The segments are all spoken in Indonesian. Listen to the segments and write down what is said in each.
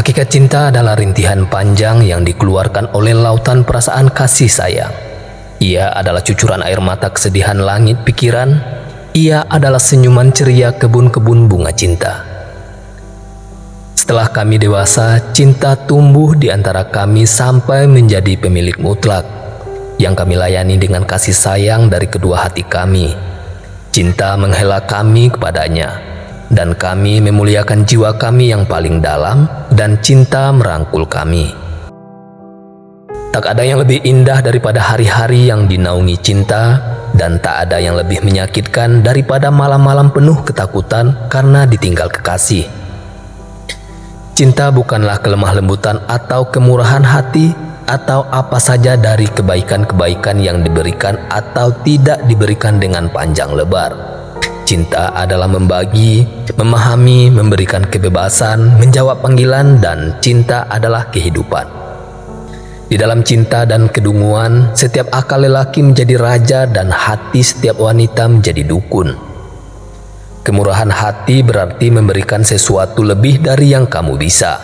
Hakikat cinta adalah rintihan panjang yang dikeluarkan oleh lautan perasaan kasih sayang. Ia adalah cucuran air mata kesedihan langit pikiran. Ia adalah senyuman ceria kebun-kebun bunga cinta. Setelah kami dewasa, cinta tumbuh di antara kami sampai menjadi pemilik mutlak, yang kami layani dengan kasih sayang dari kedua hati kami. Cinta menghela kami kepadanya, dan kami memuliakan jiwa kami yang paling dalam, dan cinta merangkul kami. Tak ada yang lebih indah daripada hari-hari yang dinaungi cinta, dan tak ada yang lebih menyakitkan daripada malam-malam penuh ketakutan karena ditinggal kekasih. Cinta bukanlah kelemah lembutan atau kemurahan hati, atau apa saja dari kebaikan-kebaikan yang diberikan atau tidak diberikan dengan panjang lebar. Cinta adalah membagi, memahami, memberikan kebebasan, menjawab panggilan, dan cinta adalah kehidupan. Di dalam cinta dan kedunguan, setiap akal lelaki menjadi raja dan hati setiap wanita menjadi dukun. Kemurahan hati berarti memberikan sesuatu lebih dari yang kamu bisa,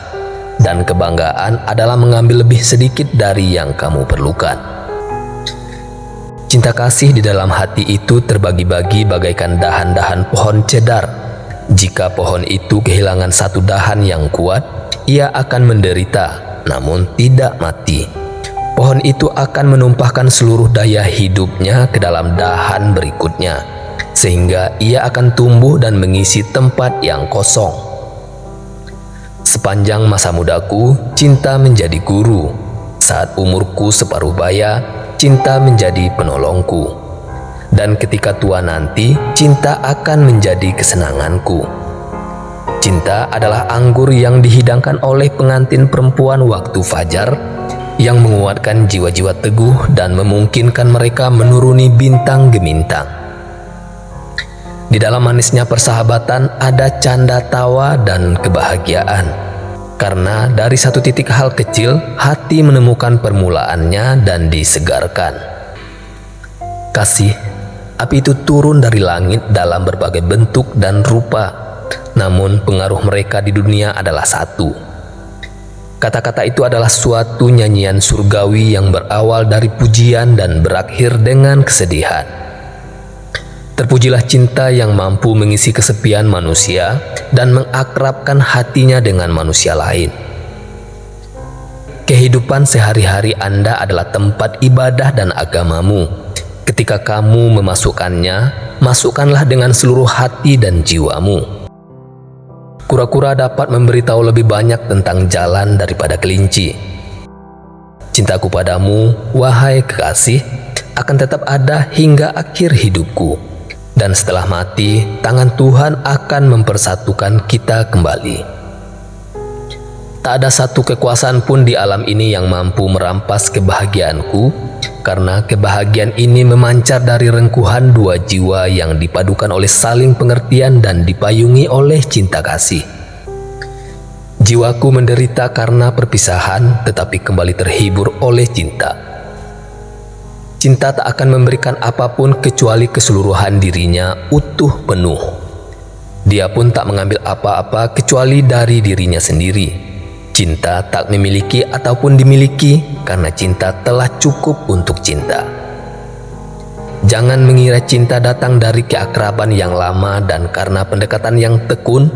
dan kebanggaan adalah mengambil lebih sedikit dari yang kamu perlukan. Cinta kasih di dalam hati itu terbagi-bagi bagaikan dahan-dahan pohon cedar. Jika pohon itu kehilangan satu dahan yang kuat, ia akan menderita, namun tidak mati. Pohon itu akan menumpahkan seluruh daya hidupnya ke dalam dahan berikutnya, sehingga ia akan tumbuh dan mengisi tempat yang kosong. Sepanjang masa mudaku, cinta menjadi guru. Saat umurku separuh baya, cinta menjadi penolongku. Dan ketika tua nanti, cinta akan menjadi kesenanganku. Cinta adalah anggur yang dihidangkan oleh pengantin perempuan waktu fajar, yang menguatkan jiwa-jiwa teguh dan memungkinkan mereka menuruni bintang gemintang. Di dalam manisnya persahabatan ada canda tawa dan kebahagiaan. Karena dari satu titik hal kecil, hati menemukan permulaannya dan disegarkan. Kasih, api itu turun dari langit dalam berbagai bentuk dan rupa, namun pengaruh mereka di dunia adalah satu. Kata-kata itu adalah suatu nyanyian surgawi yang berawal dari pujian dan berakhir dengan kesedihan. Terpujilah cinta yang mampu mengisi kesepian manusia dan mengakrabkan hatinya dengan manusia lain. Kehidupan sehari-hari Anda adalah tempat ibadah dan agamamu. Ketika kamu memasukkannya, masukkanlah dengan seluruh hati dan jiwamu. Kura-kura dapat memberitahu lebih banyak tentang jalan daripada kelinci. Cintaku padamu, wahai kekasih, akan tetap ada hingga akhir hidupku. Dan setelah mati, tangan Tuhan akan mempersatukan kita kembali. Tak ada satu kekuasaan pun di alam ini yang mampu merampas kebahagiaanku, karena kebahagiaan ini memancar dari rengkuhan dua jiwa yang dipadukan oleh saling pengertian dan dipayungi oleh cinta kasih. Jiwaku menderita karena perpisahan, tetapi kembali terhibur oleh cinta. Cinta tak akan memberikan apapun kecuali keseluruhan dirinya utuh penuh. Dia pun tak mengambil apa-apa kecuali dari dirinya sendiri. Cinta tak memiliki ataupun dimiliki karena cinta telah cukup untuk cinta. Jangan mengira cinta datang dari keakraban yang lama dan karena pendekatan yang tekun.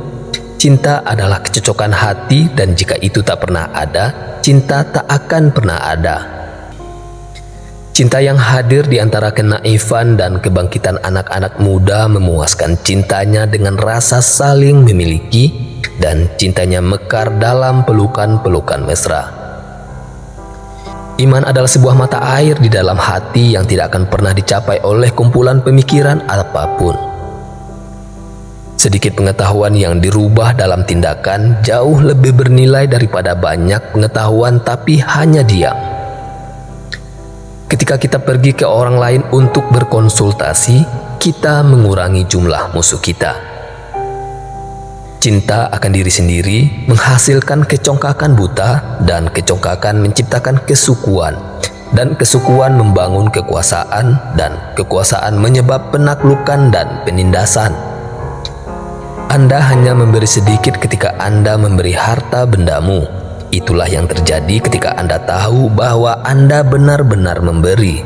Cinta adalah kecocokan hati, dan jika itu tak pernah ada, cinta tak akan pernah ada. Cinta yang hadir di antara kenaifan dan kebangkitan anak-anak muda memuaskan cintanya dengan rasa saling memiliki, dan cintanya mekar dalam pelukan-pelukan mesra. Iman adalah sebuah mata air di dalam hati yang tidak akan pernah dicapai oleh kumpulan pemikiran apapun. Sedikit pengetahuan yang dirubah dalam tindakan jauh lebih bernilai daripada banyak pengetahuan tapi hanya diam. Ketika kita pergi ke orang lain untuk berkonsultasi, kita mengurangi jumlah musuh kita. Cinta akan diri sendiri menghasilkan kecongkakan buta, dan kecongkakan menciptakan kesukuan, dan kesukuan membangun kekuasaan, dan kekuasaan menyebab penaklukan dan penindasan. Anda hanya memberi sedikit ketika Anda memberi harta bendamu. Itulah yang terjadi ketika Anda tahu bahwa Anda benar-benar memberi.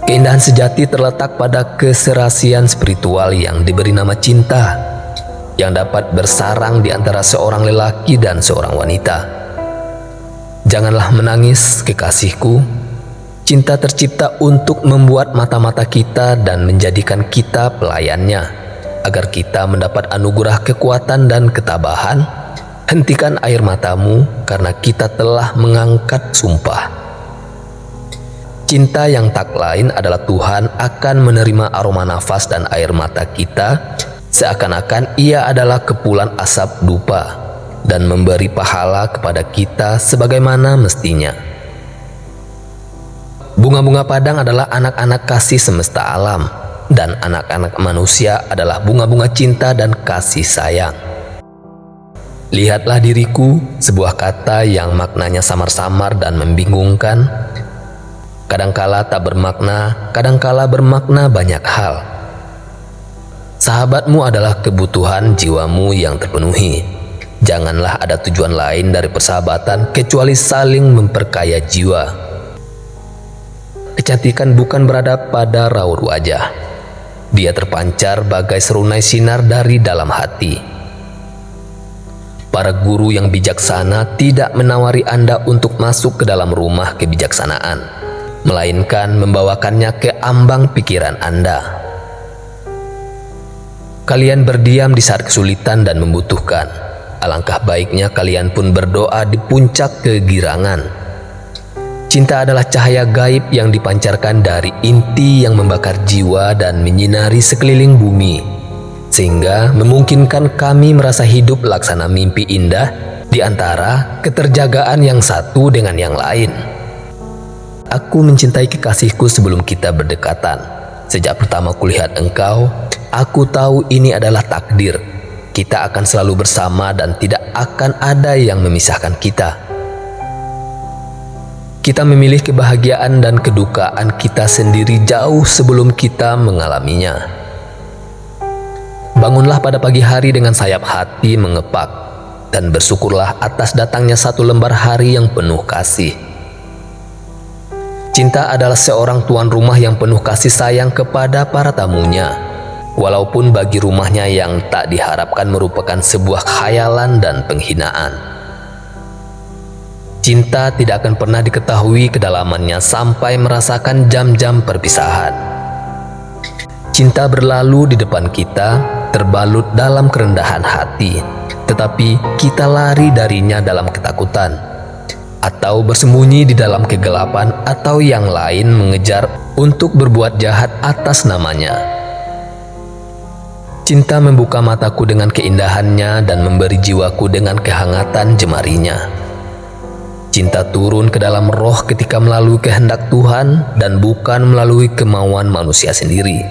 Keindahan sejati terletak pada keserasian spiritual yang diberi nama cinta, yang dapat bersarang di antara seorang lelaki dan seorang wanita. Janganlah menangis, kekasihku. Cinta tercipta untuk membuat mata-mata kita dan menjadikan kita pelayannya. Agar kita mendapat anugerah kekuatan dan ketabahan, hentikan air matamu karena kita telah mengangkat sumpah. Cinta yang tak lain adalah Tuhan akan menerima aroma nafas dan air mata kita, seakan-akan Ia adalah kepulan asap dupa dan memberi pahala kepada kita sebagaimana mestinya. Bunga-bunga padang adalah anak-anak kasih semesta alam, dan anak-anak manusia adalah bunga-bunga cinta dan kasih sayang. Lihatlah diriku, sebuah kata yang maknanya samar-samar dan membingungkan. Kadangkala tak bermakna, kadangkala bermakna banyak hal. Sahabatmu adalah kebutuhan jiwamu yang terpenuhi. Janganlah ada tujuan lain dari persahabatan kecuali saling memperkaya jiwa. Kecantikan bukan berada pada raut wajah. Dia terpancar bagai serunai sinar dari dalam hati. Para guru yang bijaksana tidak menawari Anda untuk masuk ke dalam rumah kebijaksanaan, melainkan membawakannya ke ambang pikiran Anda. Kalian berdiam di saat kesulitan dan membutuhkan. Alangkah baiknya kalian pun berdoa di puncak kegirangan. Cinta adalah cahaya gaib yang dipancarkan dari inti yang membakar jiwa dan menyinari sekeliling bumi, sehingga memungkinkan kami merasa hidup laksana mimpi indah di antara keterjagaan yang satu dengan yang lain. Aku mencintai kekasihku sebelum kita berdekatan. Sejak pertama kulihat engkau, aku tahu ini adalah takdir. Kita akan selalu bersama dan tidak akan ada yang memisahkan kita. Kita memilih kebahagiaan dan kedukaan kita sendiri jauh sebelum kita mengalaminya. Bangunlah pada pagi hari dengan sayap hati mengepak, dan bersyukurlah atas datangnya satu lembar hari yang penuh kasih. Cinta adalah seorang tuan rumah yang penuh kasih sayang kepada para tamunya, walaupun bagi rumahnya yang tak diharapkan merupakan sebuah khayalan dan penghinaan. Cinta tidak akan pernah diketahui kedalamannya sampai merasakan jam-jam perpisahan. Cinta berlalu di depan kita, terbalut dalam kerendahan hati, tetapi kita lari darinya dalam ketakutan, atau bersembunyi di dalam kegelapan, atau yang lain mengejar untuk berbuat jahat atas namanya. Cinta membuka mataku dengan keindahannya dan memberi jiwaku dengan kehangatan jemarinya. Cinta turun ke dalam roh ketika melalui kehendak Tuhan dan bukan melalui kemauan manusia sendiri.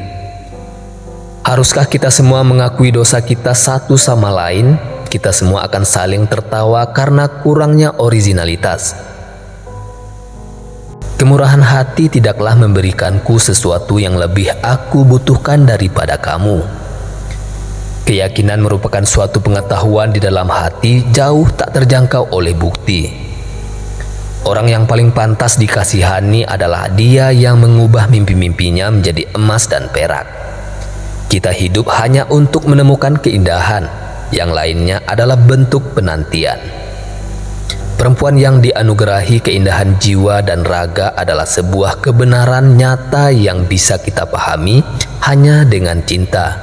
Haruskah kita semua mengakui dosa kita satu sama lain? Kita semua akan saling tertawa karena kurangnya originalitas. Kemurahan hati tidaklah memberikanku sesuatu yang lebih aku butuhkan daripada kamu. Keyakinan merupakan suatu pengetahuan di dalam hati jauh tak terjangkau oleh bukti. Orang yang paling pantas dikasihani adalah dia yang mengubah mimpi-mimpinya menjadi emas dan perak. Kita hidup hanya untuk menemukan keindahan, yang lainnya adalah bentuk penantian. Perempuan yang dianugerahi keindahan jiwa dan raga adalah sebuah kebenaran nyata yang bisa kita pahami hanya dengan cinta,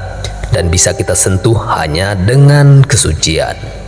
dan bisa kita sentuh hanya dengan kesucian.